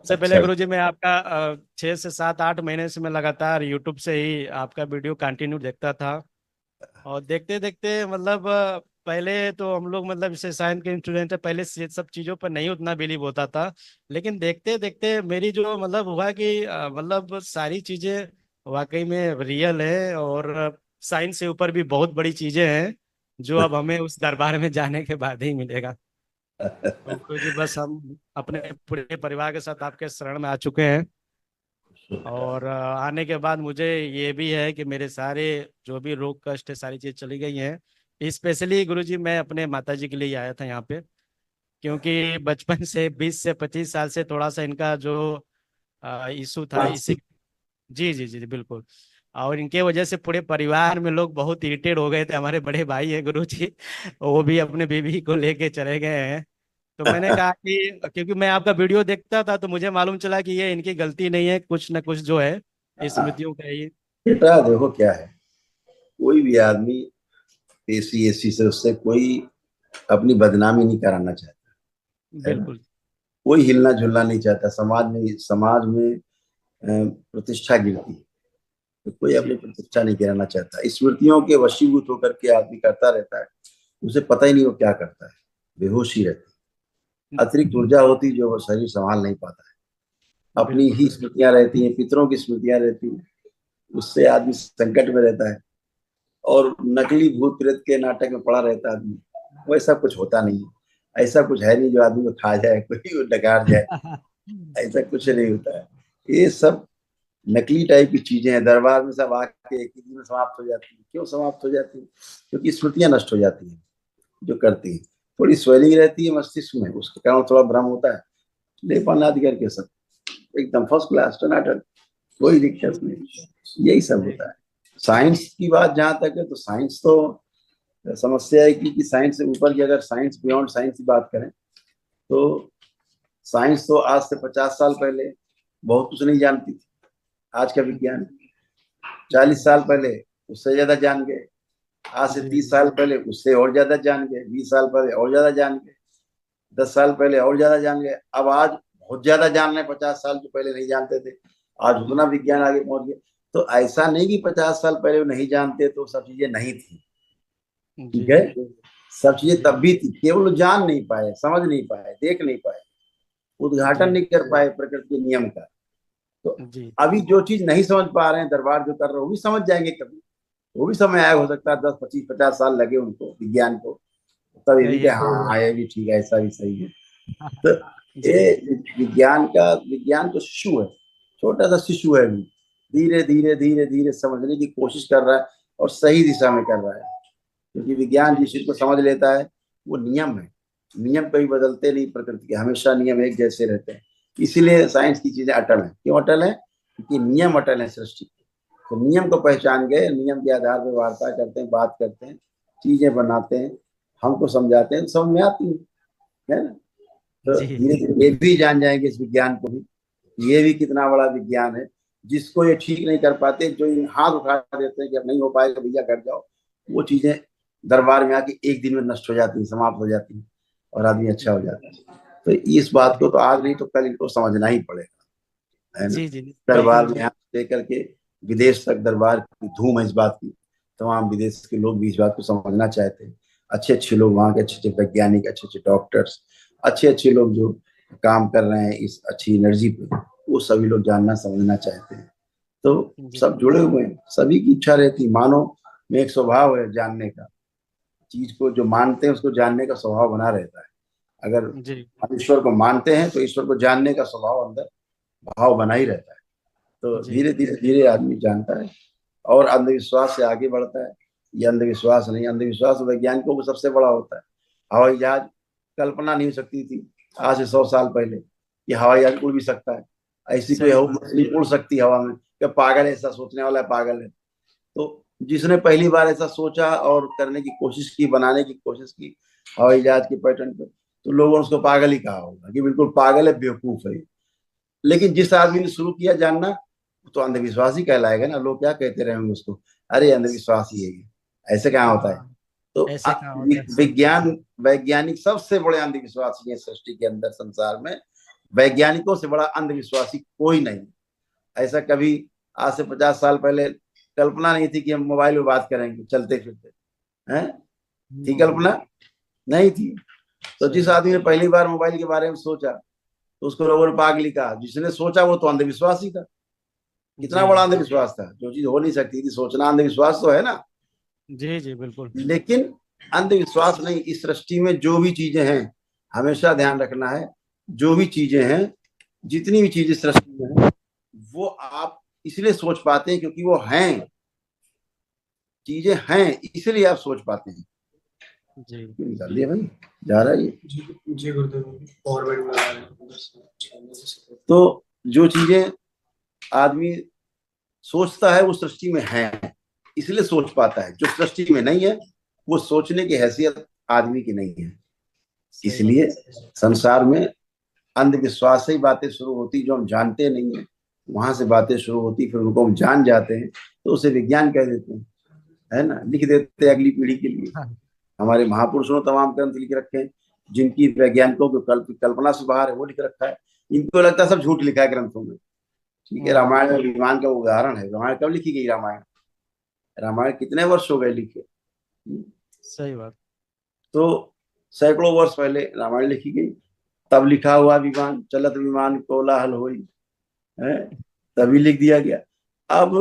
सबसे पहले अच्छा। गुरुजी मैं आपका 6 से 7 8 महीने से मैं लगातार यूट्यूब से ही आपका वीडियो कंटिन्यू देखता था। और देखते देखते मतलब पहले तो हम लोग मतलब जैसे साइंस के स्टूडेंट है, पहले से सब चीज़ों पर नहीं उतना बिलीव होता था। लेकिन देखते देखते मेरी जो मतलब हुआ कि मतलब सारी चीज़ें वाकई में रियल है। और साइंस से ऊपर भी बहुत बड़ी चीज़ें हैं जो अब हमें उस दरबार में जाने के बाद ही मिलेगा। तो गुरुजी बस हम अपने पूरे परिवार के साथ आपके शरण में आ चुके हैं। और आने के बाद मुझे ये भी है कि मेरे सारे जो भी रोग कष्ट है सारी चीज चली गई हैं। स्पेशली गुरुजी मैं अपने माता जी के लिए आया था यहाँ पे, क्योंकि बचपन से 20 से 25 साल से थोड़ा सा इनका जो इशू था इसी। जी जी जी जी बिल्कुल। और इनके वजह से पूरे परिवार में लोग बहुत इरिटेट हो गए थे। हमारे बड़े भाई है गुरु जी, वो भी अपने बीवी को लेके चले गए हैं। तो मैंने कहा कि क्योंकि मैं आपका वीडियो देखता था तो मुझे मालूम चला कि ये इनकी गलती नहीं है, कुछ ना कुछ जो है स्मृतियों का ही। बेटा देखो क्या है, कोई भी आदमी एसी एसी से उससे कोई अपनी बदनामी नहीं कराना चाहता, है ना। बिल्कुल। कोई हिलना झुलना नहीं चाहता, समाज में प्रतिष्ठा गिरती है, तो कोई अपनी जी प्रतिष्ठा नहीं गिराना चाहता। स्मृतियों के वशीभूत होकर के आदमी करता रहता है, उसे पता ही नहीं वो क्या करता है, बेहोशी रहती है। अतिरिक्त ऊर्जा होती जो वो शरीर संभाल नहीं पाता है। अपनी बिल्कुल। ही स्मृतियां रहती हैं, पितरों की स्मृतियां रहती हैं, उससे आदमी संकट में रहता है। और नकली भूत प्रेत के नाटक में पड़ा रहता है आदमी। वैसा कुछ होता नहीं है, ऐसा कुछ है नहीं जो आदमी को खा जाए, कोई को डकार जाए, ऐसा कुछ नहीं होता है। ये सब नकली टाइप की चीजें हैं। दरबार में सब आके एक ही दिन में समाप्त हो जाती है। क्यों समाप्त हो जाती है? क्योंकि स्मृतियां नष्ट हो जाती हैं जो करती है। थोड़ी स्वेलिंग रहती है मस्तिष्क में, उसके कारण थोड़ा भ्रम होता है। लेपन आदि करके सब एकदम फर्स्ट क्लास टनाटन, कोई दिक्कत नहीं। यही सब जी होता है। साइंस की बात जहां तक है, तो साइंस तो समस्या है कि साइंस से ऊपर की, अगर साइंस बियॉन्ड साइंस की बात करें तो साइंस तो आज से 50 साल पहले बहुत कुछ नहीं जानती थी। आज का जी विज्ञान 40 साल पहले उससे ज्यादा जान गए। आज से जी 30 साल पहले उससे और ज्यादा जान गए, 20 साल पहले और ज्यादा जान गए, 10 साल पहले और ज्यादा जान गए। अब आज बहुत ज्यादा जान रहे हैं, 50 साल जो पहले नहीं जानते थे। आज उतना विज्ञान आगे पहुंच गया। तो ऐसा नहीं कि 50 साल पहले वो नहीं जानते तो सब चीजें नहीं थी। जी ठीक है, सब चीजें जी तब भी थी, केवल जान नहीं पाए, समझ नहीं पाए, देख नहीं पाए, जी उद्घाटन नहीं कर पाए प्रकृति के नियम का। तो जी अभी जो चीज नहीं समझ पा रहे हैं, दरबार जो कर रहे हैं वो भी समझ जाएंगे कभी। वो भी समय आया, हो सकता है 10 25 50 साल लगे उनको विज्ञान को, तब ये भी कि ये हाँ हाँ ये भी ठीक है, ऐसा भी सही है। तो जी ये विज्ञान तो शिशु है, छोटा सा शिशु है अभी। धीरे धीरे धीरे धीरे समझने की कोशिश कर रहा है और सही दिशा में कर रहा है। क्योंकि विज्ञान जी जिस चीज को समझ लेता है, वो नियम है। नियम कभी बदलते नहीं, प्रकृति के हमेशा नियम एक जैसे रहते हैं। इसीलिए साइंस की चीजें अटल हैं। क्यों अटल है? क्योंकि नियम अटल है सृष्टि के। तो नियम को पहचान गए, नियम के आधार पर वार्ता करते हैं, बात करते हैं, चीजें बनाते हैं, हमको समझाते हैं, समझ में आती है ना। तो जी धीरे धीरे ये भी जान जाएंगे इस विज्ञान को भी, ये भी कितना बड़ा विज्ञान है। जिसको ये ठीक नहीं कर पाते, जो हाथ उठा देते हैं कि अब नहीं हो पाएगा भैया घर जाओ, वो चीजें दरबार में आके एक दिन में नष्ट हो जाती है, समाप्त हो जाती है, और आदमी अच्छा हो जाता है। तो इस बात को तो आज नहीं तो कल इनको समझना ही पड़ेगा, है ना। जी जी दरबार बिल्कुल में जी। यहाँ से लेकर के विदेश तक दरबार की धूम है इस बात की। तमाम विदेश के लोग भी इस बात को समझना चाहते हैं। अच्छे अच्छे लोग वहाँ के, अच्छे अच्छे वैज्ञानिक, अच्छे अच्छे डॉक्टर्स, अच्छे अच्छे लोग जो काम कर रहे हैं इस अच्छी एनर्जी पे, वो सभी लोग जानना समझना चाहते हैं। तो जी सब जुड़े हुए हैं, सभी की इच्छा रहती है। मानो में एक स्वभाव है जानने का, चीज को जो मानते हैं उसको जानने का स्वभाव बना रहता है। अगर जी हम ईश्वर को मानते हैं तो ईश्वर को जानने का स्वभाव अंदर, भाव बना ही रहता है। तो जी धीरे धीरे धीरे आदमी जानता है और अंधविश्वास से आगे बढ़ता है। ये अंधविश्वास नहीं, अंधविश्वास वैज्ञानिकों को सबसे बड़ा होता है। हवाई जहाज कल्पना नहीं हो सकती थी आज से 100 साल पहले कि हवाई जहाज उड़ भी सकता है। ऐसी कोई सही बात। मछली उड़ सकती है हवा में? क्या पागल है, ऐसा सोचने वाला है पागल है। तो जिसने पहली बार ऐसा सोचा और करने की कोशिश की, बनाने की कोशिश की हवाई जहाज के पैटर्न पे, तो लोगों ने उसको पागल ही कहा होगा कि बिल्कुल पागल है, बेवकूफ है। लेकिन जिस आदमी ने शुरू किया जानना, तो अंधविश्वासी कहलाएगा ना। लोग क्या कहते रहेंगे उसको? अरे अंधविश्वासी है ये, ऐसे कहाँ होता है। हाँ तो ऐसे कहाँ होता है। विज्ञान, वैज्ञानिक सबसे बड़े अंधविश्वासी हैं सृष्टि के अंदर, संसार में। वैज्ञानिकों से बड़ा अंधविश्वासी कोई नहीं। ऐसा कभी आज से 50 साल पहले कल्पना नहीं थी कि हम मोबाइल में बात करेंगे चलते फिरते, हैं? थी कल्पना? नहीं थी। तो जिस आदमी ने पहली बार मोबाइल के बारे में सोचा तो उसको लोगों ने पागल कहा। जिसने सोचा वो तो अंधविश्वासी था। कितना बड़ा अंधविश्वास था, जो चीज हो नहीं सकती थी सोचना अंधविश्वास तो है ना। जी जी बिल्कुल। लेकिन अंधविश्वास नहीं, इस सृष्टि में जो भी चीजें हैं, हमेशा ध्यान रखना है, जो भी चीजें हैं, जितनी भी चीजें सृष्टि में हैं, वो आप इसलिए सोच पाते हैं क्योंकि वो हैं, चीजें हैं, इसलिए आप सोच पाते हैं। जी निकाल दिया भाई, जा रहा है ये। जी गुरुदेव, फॉरवर्ड में आ रहे हैं। तो जो चीजें आदमी सोचता है वो सृष्टि में है, इसलिए सोच पाता है। जो सृष्टि में नहीं है वो सोचने की हैसियत आदमी की नहीं है। इसलिए संसार में अंधविश्वास से ही बातें शुरू होती, जो हम जानते नहीं है वहां से बातें शुरू होती, फिर उनको हम जान जाते हैं तो उसे विज्ञान कह देते हैं, है ना, लिख देते हैं अगली पीढ़ी के लिए। हाँ। हमारे महापुरुषों ने तमाम ग्रंथ लिख रखे हैं, जिनकी वैज्ञानिकों को कल्पना से बाहर है वो लिख रखा है। इनको लगता है सब झूठ लिखा है ग्रंथों में। ठीक है, रामायण में विमान का उदाहरण है। रामायण कब लिखी गई? रामायण रामायण कितने वर्ष हो गए लिखे? सही बात। तो सैकड़ों वर्ष पहले रामायण लिखी गई, तब लिखा हुआ विमान, चलत विमान कोलाहल होई है, तभी लिख दिया गया। अब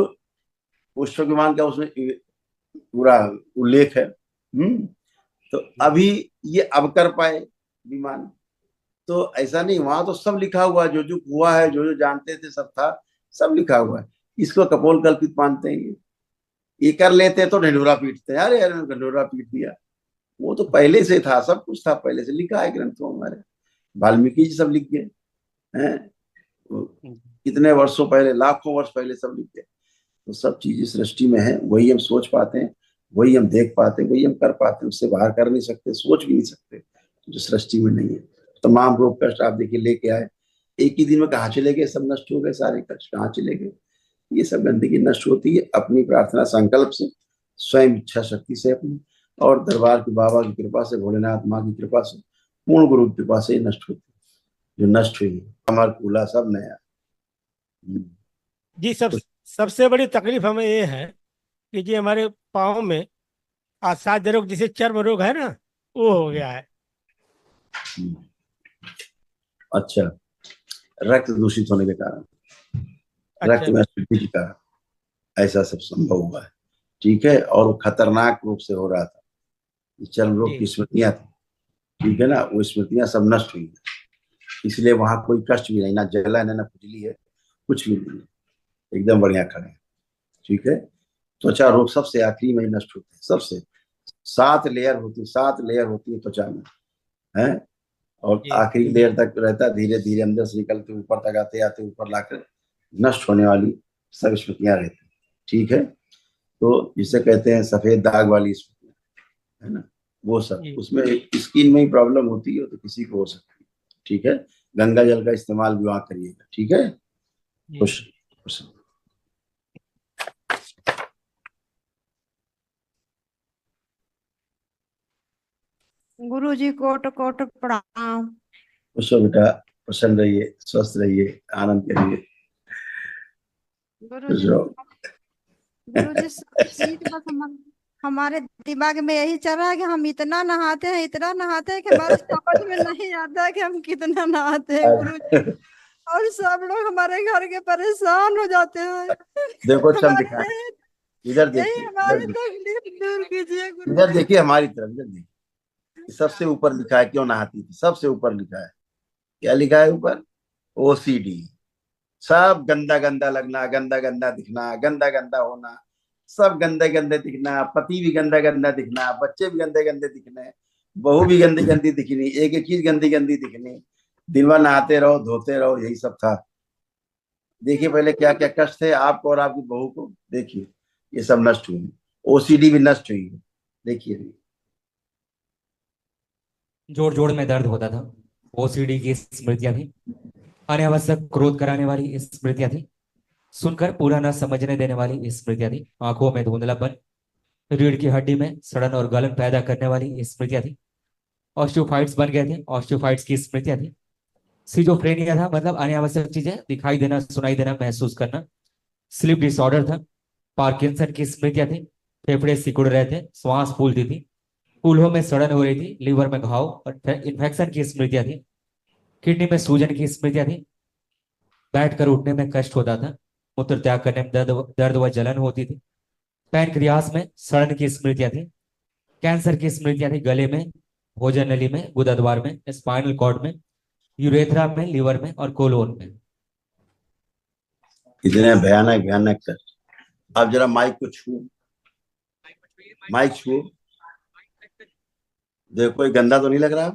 पुष्पक विमान का उसमें पूरा उल्लेख है। तो अभी ये अब कर पाए विमान, तो ऐसा नहीं, वहां तो सब लिखा हुआ है, जो जो हुआ है, जो जो जानते थे सब था, सब लिखा हुआ है। इसको कपोल कल्पित मानते हैं ये कर लेते तो ढिंढोरा पीटते हैं, अरे अरे ढिंढोरा पीट दिया। वो तो पहले से था, सब कुछ था, पहले से लिखा है ग्रंथों हमारे। वाल्मीकि जी सब लिख गए हैं, कितने वर्षों पहले, लाखों वर्ष पहले सब लिख गए। तो सब चीजें सृष्टि में है, वही हम सोच पाते हैं, वही हम देख पाते हैं, वही हम कर पाते हैं, उससे बाहर कर नहीं सकते, सोच भी नहीं सकते जो सृष्टि में नहीं है। तमाम रोग कष्ट आप देखिए लेके आए, एक ही दिन में कहाँ चले गए, सब नष्ट हो गए, सारे कष्ट कहाँ चले गए। ये सब गंदगी नष्ट होती है अपनी प्रार्थना संकल्प से, स्वयं इच्छा शक्ति से अपनी, और दरबार के बाबा की कृपा से, भोलेनाथ माँ की कृपा से, पूर्ण गुरु की कृपा से नष्ट होती है। जो नष्ट हुई है हमारा कूला सब नया। जी सबसे बड़ी तकलीफ हमें ये है कि जी हमारे पाँव में असाध्य रोग, जिसे चर्म रोग है ना, वो हो गया है। अच्छा, रक्त दूषित होने के कारण, रक्त अच्छा में एसिडिटी के कारण ऐसा सब संभव हुआ है। ठीक है, और वो खतरनाक रूप से हो रहा था। चर्म रोग की स्मृतियां थी, ठीक है ना, वो स्मृतियां सब नष्ट हुई, इसलिए वहां कोई कष्ट भी नहीं, ना जलन है ना खुजली है, कुछ भी नहीं है, एकदम बढ़िया खड़े हैं। ठीक है, त्वचा रोग सबसे आखिरी में ही नष्ट होते हैं, सबसे 7 लेयर होती है, 7 लेयर होती है त्वचा में, है, और आखिरी लेयर तक रहता है, धीरे धीरे अंदर से निकलते ऊपर तक आते आते ऊपर लाकर नष्ट होने वाली सब स्मृतियां रहती। ठीक है, तो जिसे कहते हैं सफेद दाग वाली स्मृतियां, है ना, वो सब, उसमें स्किन में ही प्रॉब्लम होती है तो किसी को हो सकती है। ठीक है, गंगा जल का इस्तेमाल भी वहां करिएगा। ठीक है, खुश खुश। गुरु जी कोट कोट प्रणाम। खुश हो बेटा, प्रसन्न रहिए, स्वस्थ रहिए, आनंद करिए। गुरु जी बस हमारे दिमाग में यही चल रहा है कि हम इतना नहाते हैं, इतना नहाते हैं कि हमारे समझ में नहीं आता है कि हम कितना नहाते हैं गुरु जी। और सब लोग हमारे घर के परेशान हो जाते हैं। देखो चल दिखा, इधर यही देखिए, हमारी तकलीफ दूर कीजिए गुरु। इधर देखिए हमारी तरफ, इधर देखिए, सबसे ऊपर लिखा है, क्यों नहाती थी, सबसे ऊपर लिखा है, क्या लिखा है ऊपर? ओसीडी। सब गंदा गंदा लगना, गंदा गंदा दिखना, गंदा गंदा होना, सब गंदे गंदे दिखना, पति भी गंदा गंदा दिखना, बच्चे भी गंदे गंदे दिखने, बहू भी गंदी गंदी दिखनी, एक एक चीज गंदी गंदी दिखनी, दिन भर नहाते रहो धोते रहो, यही सब था। देखिए पहले क्या क्या कष्ट थे आपको और आपकी बहू को, देखिए ये सब नष्ट हुई, ओसीडी भी नष्ट हुई है, देखिए। जोड़ जोड़ में दर्द होता था, ओसीडी की स्मृतियां थी, अनावश्यक क्रोध कराने वाली स्मृतियां थी, सुनकर पूरा न समझने देने वाली स्मृतियां थी, आंखों में धुंधलापन, रीढ़ की हड्डी में सड़न और गलन पैदा करने वाली स्मृतियां थी, ऑस्टियोफाइट्स बन गए थे, ऑस्टियोफाइट्स की स्मृतियां थी, सिजोफ्रेनिया था, मतलब अनावश्यक चीजें दिखाई देना, सुनाई देना, महसूस करना। स्लीप डिसऑर्डर था। पार्किंसन की स्मृतियां थी। फेफड़े सिकुड़ रहे थे, श्वास फूलती थी, कूल्हों में सड़न हो रही थी, लीवर में घाव और इन्फेक्शन की स्मृतियां थी। किडनी में सूजन की स्मृतियां थी। बैठकर उठने में कष्ट होता था। मूत्र त्याग करने में दर्द दर्द व जलन होती थी। पैनक्रियास में सड़न की स्मृतियां थी। कैंसर की स्मृतियां थी गले में, भोजन नली में, गुदद्वार में, स्पाइनल कॉर्ड में, यूरेथ्रा में, लीवर में और कोलोन में। इतने भयानक भयानक कर। अब जरा माइक को छू, माइक छू, देखो ये गंदा तो नहीं लग रहा?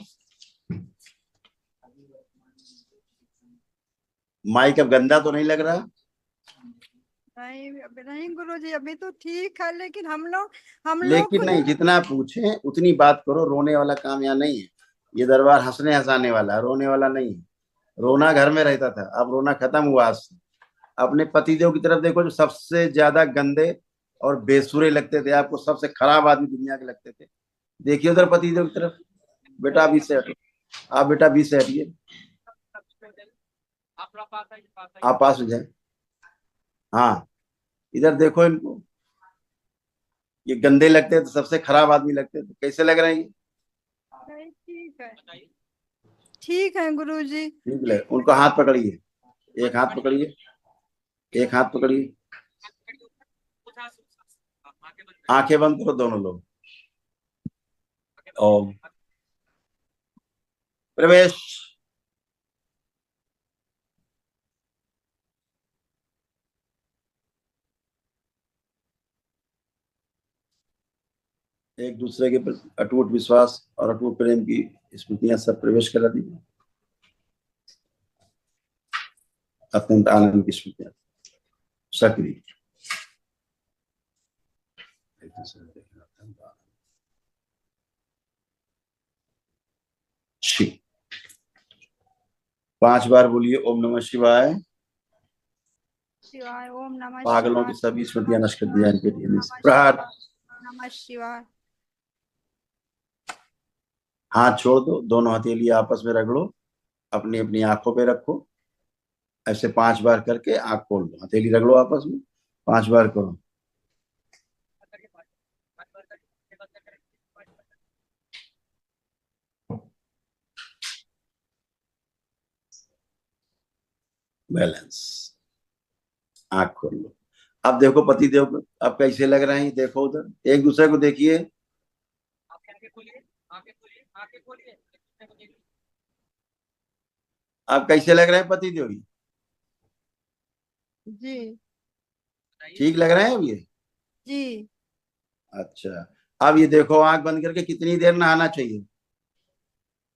माइक अब गंदा तो नहीं लग रहा? नहीं अभी नहीं गुरुजी, अभी तो ठीक है, लेकिन हम लोग लेकिन को नहीं, जो जितना पूछे उतनी बात करो। रोने वाला काम यहाँ नहीं है। ये दरबार हंसने हंसाने वाला है, रोने वाला नहीं है। रोना घर में रहता था, अब रोना खत्म हुआ आज से। अपने पतिदेव की तरफ देखो, जो सबसे ज्यादा गंदे और बेसुरे लगते थे आपको, सबसे खराब आदमी दुनिया के लगते थे। देखिए उधर पतिदेव की तरफ। बेटा अभी से हटो, आप बेटा बीच से हटिए, आप पास हो जाए। हाँ, इधर देखो इनको, ये गंदे लगते थे, सबसे खराब आदमी लगते थे। कैसे लग रहे हैं ये? नहीं, ठीक है गुरुजी। ठीक लगे? उनको हाथ पकड़िए, एक हाथ पकड़िए, एक हाथ पकड़िए, आंखें बंद करो दोनों लोग। ओम प्रवेश। एक दूसरे के प्रति अटूट विश्वास और अटूट प्रेम की स्मृतियां सब प्रवेश करा दीजिए। अत्यंत आनंद की स्मृतियां सक्रिय। शिव 5 बार बोलिए ओम नमः शिवाय। शिवाय, ओम नमः पागलों शिवाय, की सभी स्मृतियां नष्ट कर दिया इनके लिए। नमः प्रहार। शिवाय, नमः शिवाय। हाथ छोड़ दो, दोनों हथेली आपस में रगड़ो, अपनी अपनी आंखों पे रखो। ऐसे 5 बार करके आंख खोल दो, हथेली रगड़ो आपस में, 5 बार करो। बैलेंस। आंख खोल लो। अब देखो पति देव को अब कैसे लग रहे हैं, देखो उधर, एक दूसरे को देखिए। अब कैसे लग रहे हैं पति देव? जी ठीक लग रहे हैं अब ये? जी। अच्छा, अब ये देखो, आंख बंद करके कितनी देर नहाना चाहिए?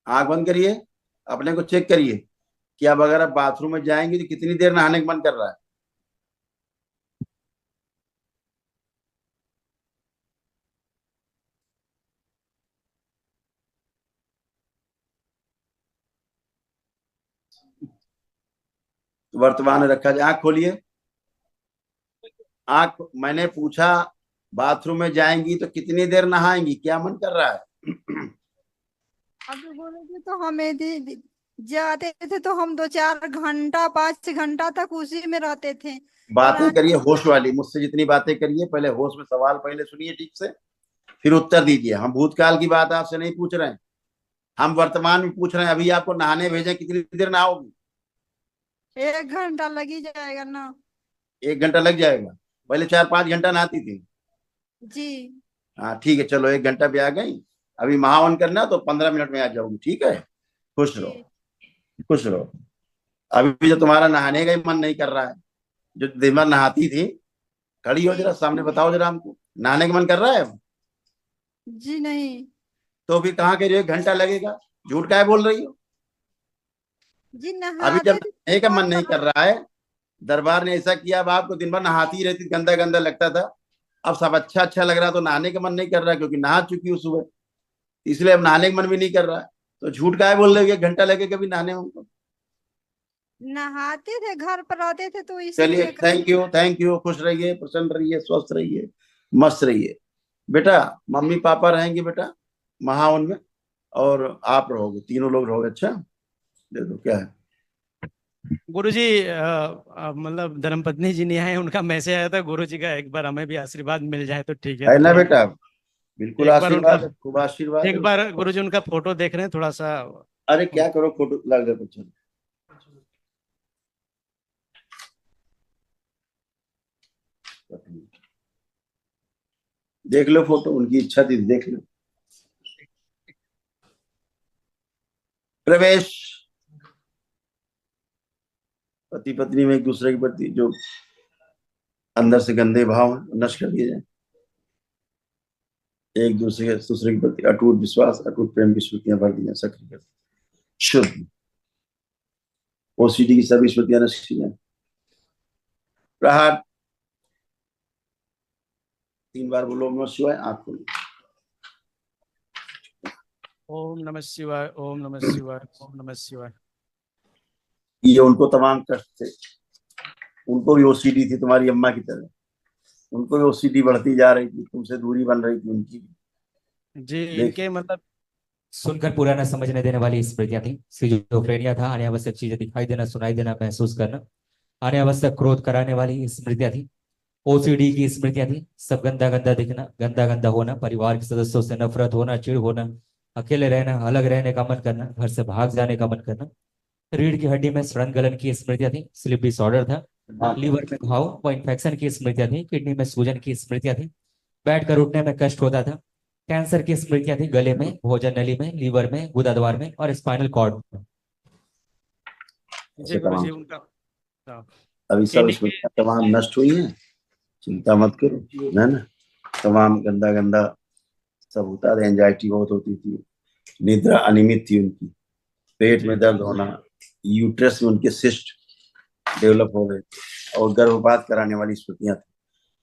आंख बंद करिए, अपने को चेक करिए कि अब अगर आप बाथरूम में जाएंगे तो कितनी देर नहाने का मन कर रहा है। वर्तमान में रखा जाए। आंख खोलिए। आंख, मैंने पूछा बाथरूम में जाएंगी तो कितनी देर नहाएंगी, क्या मन कर रहा है? अभी गुरुजी तो हमें जाते थे तो हम 2-4 घंटा 5 घंटा तक उसी में रहते थे। और बातें आज करिए होश वाली, मुझसे जितनी बातें करिए, पहले होश में सवाल पहले सुनिए ठीक से, फिर उत्तर दीजिए। हम भूतकाल की बात आपसे नहीं पूछ रहे हैं, हम वर्तमान में पूछ रहे हैं। अभी आपको नहाने भेजें, कितनी देर नहाओगी? 1 घंटा लग ही जाएगा ना। 1 घंटा लग जाएगा? पहले 4-5 घंटा नहाती थी। जी हाँ ठीक है, चलो 1 घंटा भी आ गई। अभी महावन करना तो 15 मिनट में आ जाओगी, ठीक है? खुश रहो, जी। खुश रहो। अभी जो तुम्हारा नहाने का ही मन नहीं कर रहा है, जो दिन भर नहाती थी, खड़ी हो जरा जी सामने, बताओ जरा हमको, नहाने का मन कर रहा है अब? जी नहीं। तो फिर कहाँ के जो 1 घंटा लगेगा, झूठ काहे बोल रही हो? जी अभी जब नहाते थे तो नहाने का मन बहुत नहीं कर रहा है, दरबार ने ऐसा किया, अब आपको दिन भर नहाती ही रहती, गंदा गंदा लगता था। अब सब अच्छा अच्छा लग रहा, तो नहाने का मन नहीं कर रहा, क्योंकि नहा चुकी हूँ सुबह, इसलिए अब नहाने का मन भी नहीं कर रहा है। तो झूठ काहे बोल रहे हो, 1 घंटा लगेगा कभी नहाने में हमको? नहाते थे, घर पर रहते थे तो चलिए, इसीलिए थैंक यू, थैंक यू। खुश रहिए, प्रसन्न रहिए, स्वस्थ रहिए, मस्त रहिए। बेटा मम्मी पापा रहेंगे बेटा महावन में, और आप रहोगे, तीनों लोग रहोगे। अच्छा, दे दो, क्या है? गुरुजी मतलब धर्मपत्नी जी नहीं आए, उनका मैसेज आया था गुरुजी का, एक बार हमें भी आशीर्वाद मिल जाए तो ठीक है, है ना तो बेटा? बिल्कुल एक बार उनका, आशीर्वाद है, खूब आशीर्वाद है। एक बार गुरुजी उनका फोटो देख रहे हैं थोड़ा सा। अरे क्या करो, फोटो लग जाए कुछ। देख लो फोटो, उनकी इच्छा थी, देख लो। प्रवेश। पति पत्नी में एक दूसरे के प्रति जो अंदर से गंदे भाव हैं, नष्ट कर दिए जाए। एक दूसरे के प्रति अटूट विश्वास, अटूट प्रेम की स्मृतियां भर दी जाए, सक्रिय कर दी। शुद्ध ओसीडी की सभी स्मृतियां नष्ट की जाए। प्रहार। 3 बार बोलो ओम नमः शिवाय, आंख खोलो। ओम नमः शिवाय, ओम नमः शिवाय, ओम नमः शिवाय। ये उनको तमाम कष्ट थे, उनको भी ओसीडी थी तुम्हारी अम्मा की तरह, उनको भी ओसीडी बढ़ती जा रही थी, तुमसे दूरी बन रही थी उनकी। जी, देख, इनके मतलब सुनकर पूरा न समझने देने वाली स्मृतियां थी। सिजोफ्रेनिया था, अनावश्यक चीजें दिखाई देना, सुनाई देना, महसूस करना। अनावश्यक क्रोध कराने वाली स्मृतियां थी। ओसीडी की स्मृतियां थी। सब गंदा गंदा दिखना, गंदा गंदा होना, परिवार के सदस्यों से नफरत होना, चिढ़ होना, अकेले रहना, अलग रहने का मन करना, घर से भाग जाने का मन करना। रीढ़ की हड्डी में सड़न गलन की स्मृतियां थी। स्लीप डिसऑर्डर था। लीवर में घाव व इन्फेक्शन की स्मृतियां थी। किडनी में सूजन की स्मृतियां थी। बैठकर उठने में कष्ट होता था। कैंसर की स्मृतियां थी। गले में, भोजन नली में, लीवर में, गुदा द्वार में और स्पाइनल कॉर्ड में। जी ऐसे तमाम गुरुजी उनका, हाँ, अभी सब किडनी स्मृतियां के, तमाम नष्ट हुई हैं, चिंता मत करो, है ना? तमाम गंदा गंदा सब होता था, एंजाइटी बहुत होती थी, निद्रा अनियमित थी उनकी, पेट जी में दर्द होना, यूट्रस में उनके सिस्ट डेवलप हो गए, और गर्भपात कराने वाली स्मृतियां थी।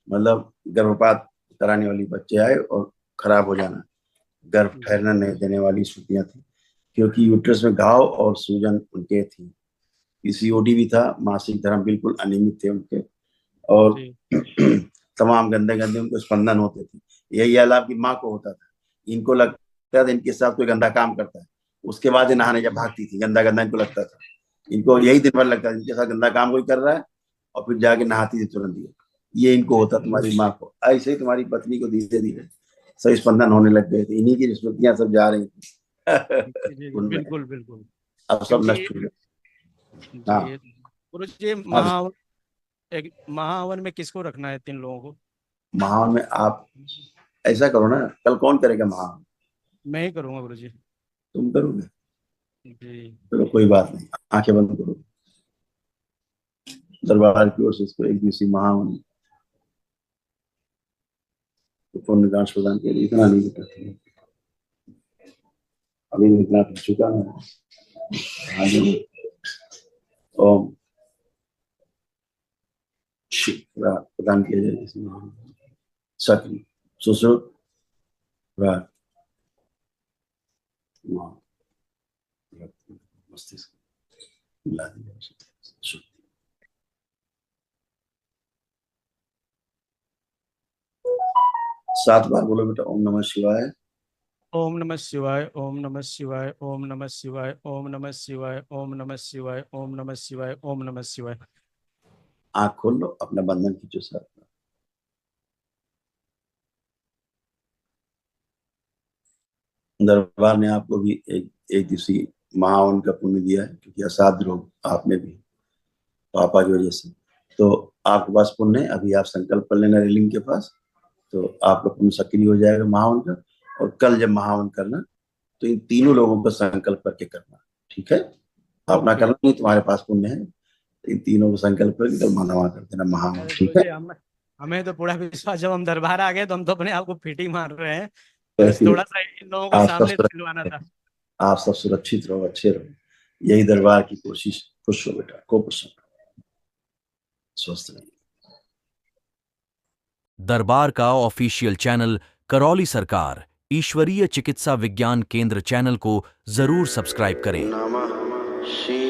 मतलब गर्भपात कराने वाली बच्चे आए और खराब हो जाना, गर्भ जी ठहरने नहीं देने वाली स्मृतियां थी, क्योंकि यूट्रस में घाव और सूजन उनके थी। पीसीओडी भी था, मासिक धर्म बिल्कुल अनियमित थे उनके, और जी तमाम गंदे गंदे उनको स्पंदन होते थे। यही हाल आपकी माँ को होता था, इनको लगता था इनके साथ कोई गंदा काम करता है, उसके बाद ये नहाने जब भागती थी, गंदा गंदा इनको लगता था, इनको यही दिन भर लगता था इनके साथ गंदा काम कोई कर रहा है, और फिर जाके नहाती थी तुरंत। ये इनको जी होता तुम्हारी माँ को, ऐसे ही तुम्हारी पत्नी को धीरे धीरे सब स्पंदन होने लग गए थे, इन्हीं की स्मृतियां सब जा रही थी जी जी, उनमें। बिल्कुल बिल्कुल। अब सब क्योंकि नष्ट हो गए। हाँ, जी गुरुजी, अब एक महावन में किसको रखना है 3 लोगों को? महान में आप ऐसा करो ना, कल कौन करेगा महान? मैं ही करूंगा गुरुजी। तुम करोगे? जी चलो कोई बात नहीं, आंखें बंद करो। दरबार की ओर से इसको एक दिवसीय महावन पुण्य कांश प्रदान के लिए इतना नहीं करते हैं। अभी इतना कर चुका है आगे। ओम शिव प्रदान किया जाए इसमें सक्रिय सुश्रुत मस्तिष्क मिला दिया। 7 बार बोलो बेटा, ओम नमः शिवाय। ओम नमः शिवाय, ओम नमः शिवाय, ओम नमः शिवाय, ओम नमः शिवाय, ओम नमः शिवाय, ओम नमः शिवाय, ओम नमः शिवाय। आंख खोल लो, अपना बंधन खींचो सर। दरबार ने आपको भी एक दिवसीय महावन का पुण्य दिया है, क्योंकि असाध्य रोग आपने भी पापा की वजह से, तो आपके पास पुण्य है। अभी आप संकल्प कर लेना रेलिंग के पास, तो आपका पुण्य सक्रिय हो जाएगा महावन का। और कल जब महावन करना, तो इन तीनों लोगों का संकल्प करके करना, ठीक है? अपना ओके। करना नहीं, तुम्हारे पास पुण्य है, तो इन तीनों को संकल्प करके तो मनवा कर देना महावन, अरे ठीक है? गुरुजी, हमें तो पूरा विश्वास, जब हम दरबार आ गए तो हम तो अपने आप को फिटी मार रहे हैं। तो बस ऐसे थोड़ा सा इन लोगों को आप सामने सब दिलवाना था। आप सब सुरक्षित रहो, अच्छे रहो, यही दरबार की कोशिश। खुश रहो बेटा, को प्रसन्न रहो, स्वस्थ रहो। दरबार का ऑफिशियल चैनल करौली सरकार ईश्वरीय चिकित्सा विज्ञान केंद्र चैनल को जरूर सब्सक्राइब करें। नमः शिवाय।